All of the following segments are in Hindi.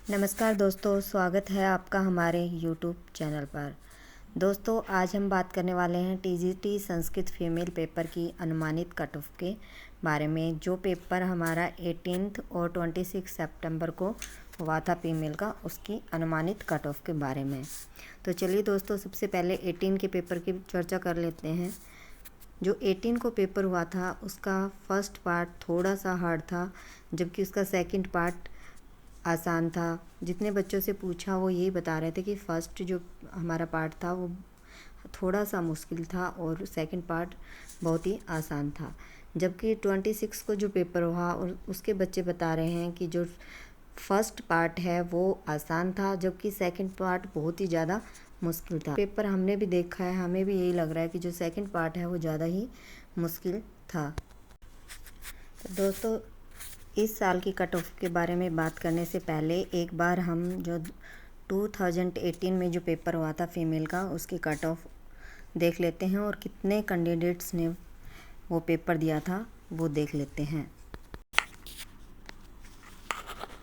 नमस्कार दोस्तों, स्वागत है आपका हमारे YouTube चैनल पर। दोस्तों, आज हम बात करने वाले हैं टीजीटी संस्कृत फीमेल पेपर की अनुमानित कट ऑफ के बारे में, जो पेपर हमारा 18 और 26 सितंबर को हुआ था फीमेल का, उसकी अनुमानित कट ऑफ के बारे में। तो चलिए दोस्तों, सबसे पहले 18 के पेपर की चर्चा कर लेते हैं। जो 18 को पेपर हुआ था उसका फर्स्ट पार्ट थोड़ा सा हार्ड था, जबकि उसका सेकंड पार्ट आसान था। जितने बच्चों से पूछा वो यही बता रहे थे कि फ़र्स्ट जो हमारा पार्ट था वो थोड़ा सा मुश्किल था और सेकंड पार्ट बहुत ही आसान था। जबकि 26 को जो पेपर हुआ और उसके बच्चे बता रहे हैं कि जो फर्स्ट पार्ट है वो आसान था, जबकि सेकंड पार्ट बहुत ही ज़्यादा मुश्किल था। पेपर हमने भी देखा है, हमें भी यही लग रहा है कि जो सेकंड पार्ट है वो ज़्यादा ही मुश्किल था। तो दोस्तों, इस साल की कट ऑफ के बारे में बात करने से पहले एक बार हम जो 2018 में जो पेपर हुआ था फीमेल का, उसकी कट ऑफ देख लेते हैं और कितने कैंडिडेट्स ने वो पेपर दिया था वो देख लेते हैं।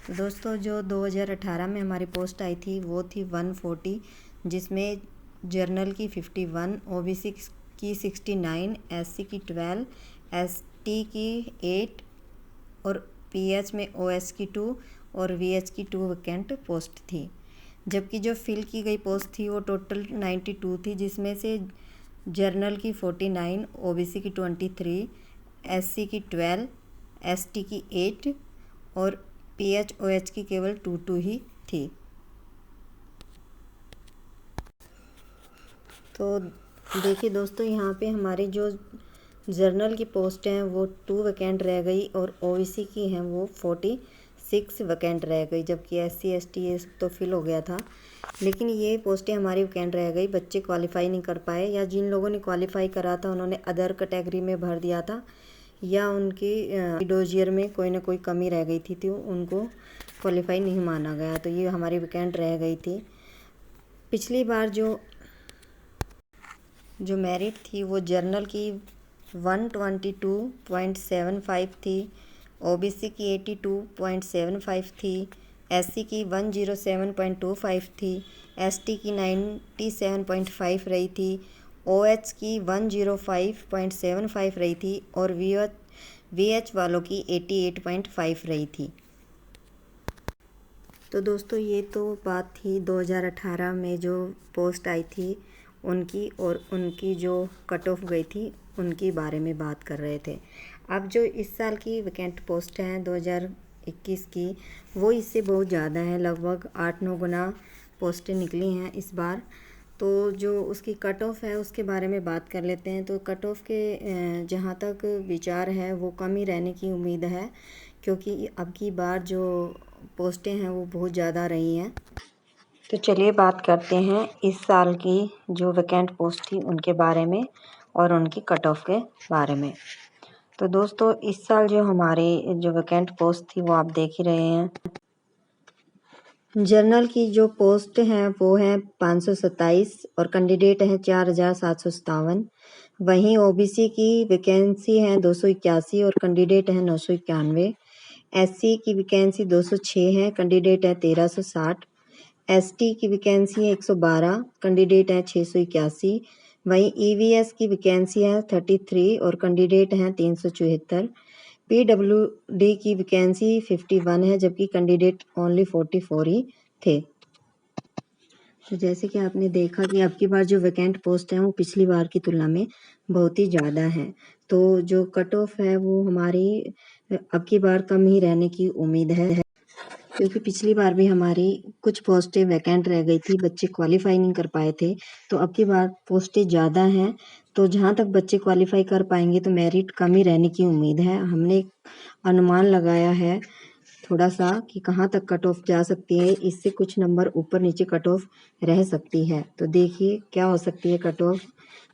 तो दोस्तों, जो 2018 में हमारी पोस्ट आई थी वो थी 140, जिसमें जर्नल की 51, ओबीसी की 69, एससी की 12, एसटी की 8 और पीएच में ओएस की 2 और वीएच की 2 वैकेंट पोस्ट थी। जबकि जो फिल की गई पोस्ट थी वो टोटल 92 थी, जिसमें से जर्नल की 49, ओबीसी की 23, एससी की 12, एसटी की 8 और पीएच ओएच की केवल 2 ही थी। तो देखिए दोस्तों, यहाँ पे हमारी जो जर्नल की पोस्ट हैं वो 2 वैकेंट रह गई और ओबीसी की हैं वो 46 वैकेंट रह गई, जबकि एससी एसटी ये सब तो फिल हो गया था। लेकिन ये पोस्टें हमारी वैकेंट रह गई, बच्चे क्वालिफाई नहीं कर पाए, या जिन लोगों ने क्वालिफाई करा था उन्होंने अदर कैटेगरी में भर दिया था, या उनकी डोजियर में कोई ना कोई कमी रह गई थी तो उनको क्वालिफाई नहीं माना गया। तो ये हमारी वैकेंट रह गई थी। पिछली बार जो मेरिट थी वो जर्नल की 122.75 थी, ओबीसी की 82.75 थी, एससी की 107.25 थी, एसटी की 97.5 रही थी, ओएच की 105.75 रही थी और वीएच वालों की 88.5 रही थी। तो दोस्तों, ये तो बात थी 2018 में जो पोस्ट आई थी उनकी, और उनकी जो कट ऑफ गई थी उनके बारे में बात कर रहे थे। अब जो इस साल की वैकेंट पोस्ट हैं 2021 की, वो इससे बहुत ज़्यादा है, लगभग 8-9 गुना पोस्टें निकली हैं इस बार। तो जो उसकी कट ऑफ है उसके बारे में बात कर लेते हैं। तो कट ऑफ के जहाँ तक विचार है वो कम ही रहने की उम्मीद है, क्योंकि अब की बार जो पोस्टें हैं वो बहुत ज़्यादा रही हैं। तो चलिए बात करते हैं इस साल की जो वैकेंट पोस्ट थी उनके बारे में और उनकी कट ऑफ के बारे में। तो दोस्तों, इस साल जो हमारी जो वैकेंट पोस्ट थी वो आप देख ही रहे हैं। जर्नल की जो पोस्ट हैं वो हैं 527 और कैंडिडेट हैं 4757। वहीं ओबीसी की वैकेंसी हैं 281 और कैंडिडेट हैं 991। एससी की वैकेंसी 206 है, कैंडिडेट है 1360। एसटी की वैकेंसी है 112, कैंडिडेट है 681। वहीं ईवीएस की वैकेंसी है 33 और कैंडिडेट हैं 374। पीडब्ल्यूडी की वैकेंसी 51 है, जबकि कैंडिडेट ओनली 44 ही थे। तो जैसे कि आपने देखा कि अब की बार जो वैकेंट पोस्ट है वो पिछली बार की तुलना में बहुत ही ज़्यादा है। तो जो कट ऑफ है वो हमारी अब की बार कम ही रहने की उम्मीद है, क्योंकि पिछली बार भी हमारी कुछ पोस्टें वैकेंट रह गई थी, बच्चे क्वालिफाई नहीं कर पाए थे। तो अब की बार पोस्टें ज़्यादा हैं, तो जहाँ तक बच्चे क्वालिफाई कर पाएंगे तो मेरिट कम ही रहने की उम्मीद है। हमने अनुमान लगाया है थोड़ा सा कि कहाँ तक कट ऑफ जा सकती है, इससे कुछ नंबर ऊपर नीचे कट ऑफ रह सकती है। तो देखिए क्या हो सकती है कट ऑफ।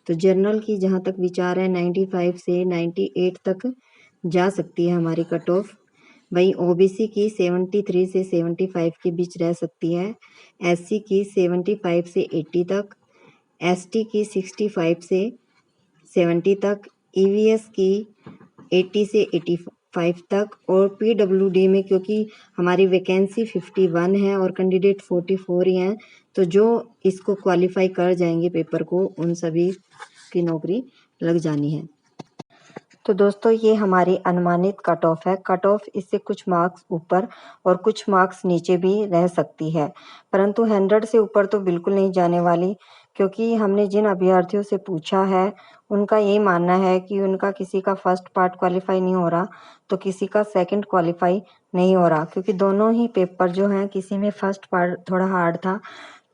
तो जर्नल की जहाँ तक विचार है 95 से 98 तक जा सकती है हमारी कट ऑफ। वहीं ओबीसी की 73 से 75 के बीच रह सकती है, एससी की 75 से 80 तक, एसटी की 65 से 70 तक, ईवीएस की 80 से 5 तक, और पीडब्ल्यूडी में क्योंकि हमारी वैकेंसी 51 है और कैंडिडेट 44 ही हैं, तो जो इसको क्वालिफाई कर जाएंगे पेपर को, उन सभी की नौकरी लग जानी है। तो दोस्तों ये हमारी अनुमानित कट ऑफ है। कट ऑफ इससे कुछ मार्क्स ऊपर और कुछ मार्क्स नीचे भी रह सकती है, परंतु 100 से ऊपर तो बिल्कुल नहीं जाने वाली, क्योंकि हमने जिन अभ्यर्थियों से पूछा है उनका ये मानना है कि उनका किसी का फर्स्ट पार्ट क्वालिफाई नहीं हो रहा तो किसी का सेकंड क्वालिफाई नहीं हो रहा, क्योंकि दोनों ही पेपर जो हैं, किसी में फर्स्ट पार्ट थोड़ा हार्ड था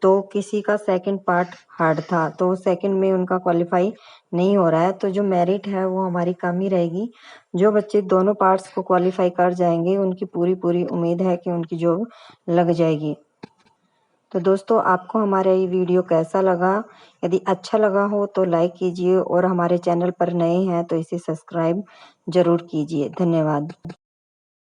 तो किसी का सेकंड पार्ट हार्ड था, तो सेकंड में उनका क्वालिफाई नहीं हो रहा है। तो जो मेरिट है वो हमारी कम ही रहेगी। जो बच्चे दोनों पार्ट्स को क्वालिफाई कर जाएंगे उनकी पूरी उम्मीद है कि उनकी जॉब लग जाएगी। तो दोस्तों आपको हमारा ये वीडियो कैसा लगा? यदि अच्छा लगा हो तो लाइक कीजिए और हमारे चैनल पर नए हैं तो इसे सब्सक्राइब जरूर कीजिए। धन्यवाद।